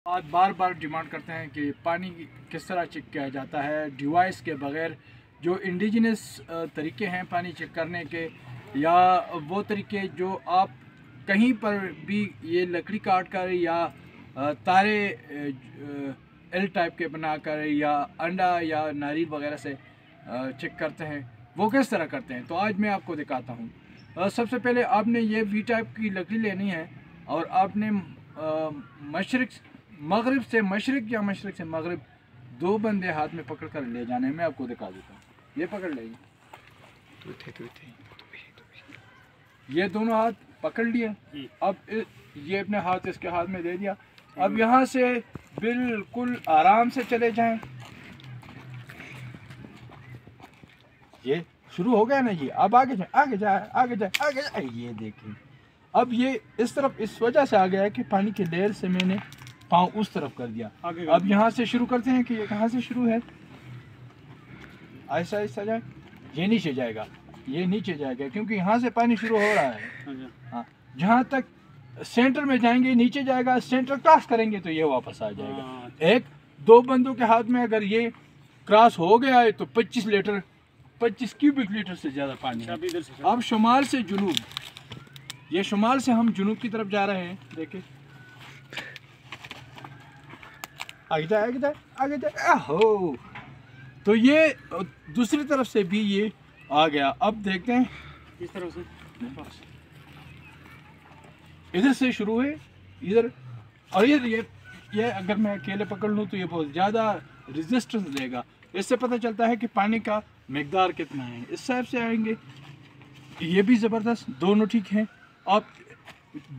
आज बार बार डिमांड करते हैं कि पानी किस तरह चेक किया जाता है डिवाइस के बगैर। जो इंडिजिनस तरीके हैं पानी चेक करने के, या वो तरीके जो आप कहीं पर भी ये लकड़ी काट कर या तारे एल टाइप के बनाकर या अंडा या नारियल वगैरह से चेक करते हैं, वो किस तरह करते हैं। तो आज मैं आपको दिखाता हूँ। सबसे पहले आपने ये वी टाइप की लकड़ी लेनी है और आपने मगरिब से मशरिक या मशरिक से मगरिब दो बंदे हाथ में पकड़ कर ले जाने। मैं आपको दिखा देता हूँ। ये पकड़ लेंगे, ये दोनों हाथ पकड़ लिए। अब ये अपने हाथ इसके हाथ में दे दिया। अब यहाँ से बिल्कुल आराम से चले जाएं। ये शुरू हो गया ना, ये अब आगे जाए आगे जाए आगे जाए आगे जाए। ये देखिए, अब ये इस तरफ इस वजह से आ गया है कि पानी की लेयर से मैंने पाँव उस तरफ कर दिया। अब यहाँ से शुरू करते हैं कि ये कहाँ से शुरू है। ऐसा ऐसा जाए, ये नीचे जाएगा, ये नीचे जाएगा क्योंकि यहाँ से पानी शुरू हो रहा है। हाँ, जहाँ तक सेंटर में जाएंगे नीचे जाएगा, सेंटर क्रॉस करेंगे तो ये वापस आ जाएगा। एक दो बंदों के हाथ में अगर ये क्रॉस हो गया है तो 25 क्यूबिक लीटर से ज़्यादा पानी है। अब शुमाल से जुनूब, ये शुमाल से हम जुनूब की तरफ जा रहे हैं। देखिए आगे जाए आगे जाए आगे जाए। हो, तो ये दूसरी तरफ से भी ये आ गया। अब देखते हैं इस तरफ से, इधर से शुरू है इधर, और ये अगर मैं अकेले पकड़ लूँ तो ये बहुत ज़्यादा रेजिस्टेंस देगा। इससे पता चलता है कि पानी का मिकदार कितना है। इस साइड से आएंगे, ये भी ज़बरदस्त, दोनों ठीक हैं। अब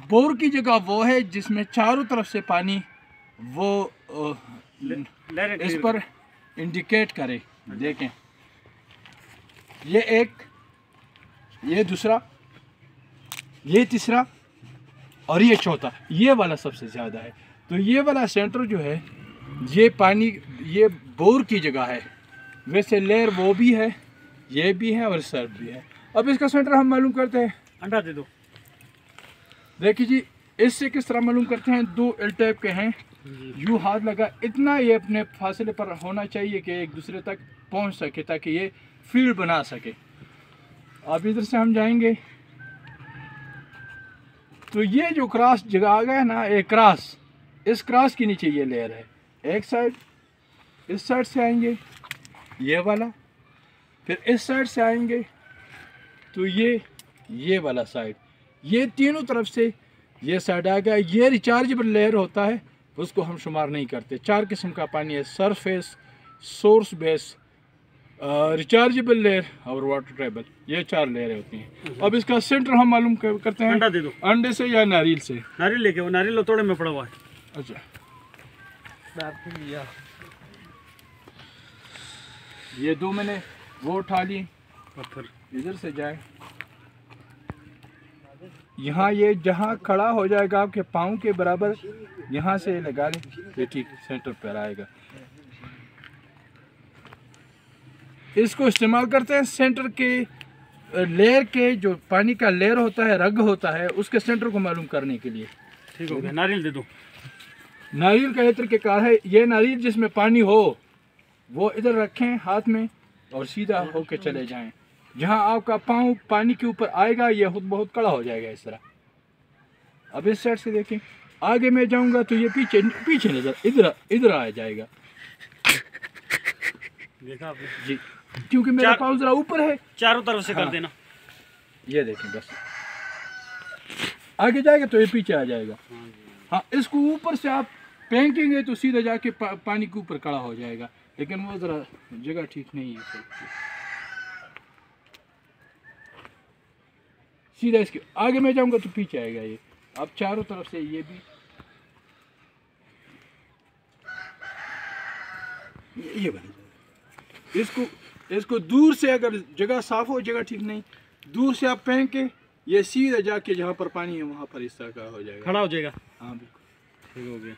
बोर की जगह वो है जिसमें चारों तरफ से पानी वो इस पर इंडिकेट करे। देखें, ये एक, ये दूसरा, ये तीसरा और ये चौथा, ये वाला सबसे ज़्यादा है। तो ये वाला सेंटर जो है, ये पानी ये बोर की जगह है। वैसे लेयर वो भी है, ये भी है और सर्फ भी है। अब इसका सेंटर हम मालूम करते हैं। अंडा दे दो। देखिए जी, इससे किस तरह मालूम करते हैं। दो एल टाइप के हैं, यूँ हाथ लगा, इतना ये अपने फासले पर होना चाहिए कि एक दूसरे तक पहुंच सके ताकि ये फील्ड बना सके। अब इधर से हम जाएंगे तो ये जो क्रॉस जगह आ गया ना, एक क्रॉस, इस क्रॉस के नीचे ये लेयर है। एक साइड, इस साइड से आएंगे ये वाला, फिर इस साइड से आएंगे तो ये वाला साइड, ये तीनों तरफ से ये साइड आ गया। ये रिचार्जेबल लेयर होता है, उसको हम शुमार नहीं करते। 4 किस्म का पानी है, surface, source base, rechargeable layer और वाटर टेबल, ये 4 लेयर होती हैं। अब इसका सेंटर हम मालूम करते हैं। अंडा दे दो। अंडे से या नारियल से। नारियल लेके, वो नारियल तोड़े में पड़ा हुआ है। अच्छा, ये दो मैंने वो उठा लिए, पत्थर इधर से जाए, यहाँ ये जहाँ खड़ा हो जाएगा आपके पाँव के बराबर, यहाँ से लगा लें, ये ठीक सेंटर पर आएगा। इसको इस्तेमाल करते हैं सेंटर के लेयर के, जो पानी का लेयर होता है, रग होता है, उसके सेंटर को मालूम करने के लिए। ठीक हो गया। नारियल दे दो। नारियल का इत्र के कार है। ये नारियल जिसमें पानी हो वो इधर रखें हाथ में और सीधा होके चले जाएं। जहां आपका पाँव पानी के ऊपर आएगा ये खुद बहुत कड़ा हो जाएगा इस तरह। अब इस साइड से देखें, आगे मैं जाऊंगा तो ये पीछे पीछे नजर इधर आ जाएगा। देखा आपने जी, क्योंकि मेरा पाँव जरा ऊपर है। चारों तरफ से कर देना। ये देखें, बस आगे जाएगा तो ये पीछे आ जाएगा। हाँ, इसको ऊपर से आप फेंकेंगे तो सीधा जाके पानी के ऊपर खड़ा हो जाएगा, लेकिन वो जरा जगह ठीक नहीं है। सीधा इसके आगे मैं जाऊंगा तो पीछे आएगा ये। अब चारों तरफ से ये भी ये बनी। इसको दूर से, अगर जगह साफ हो, जगह ठीक नहीं, दूर से आप फेंक के ये सीधा जाके जहाँ पर पानी है वहाँ पर इस तरह का हो जाएगा, खड़ा हो जाएगा। हाँ बिल्कुल, ठीक हो गया।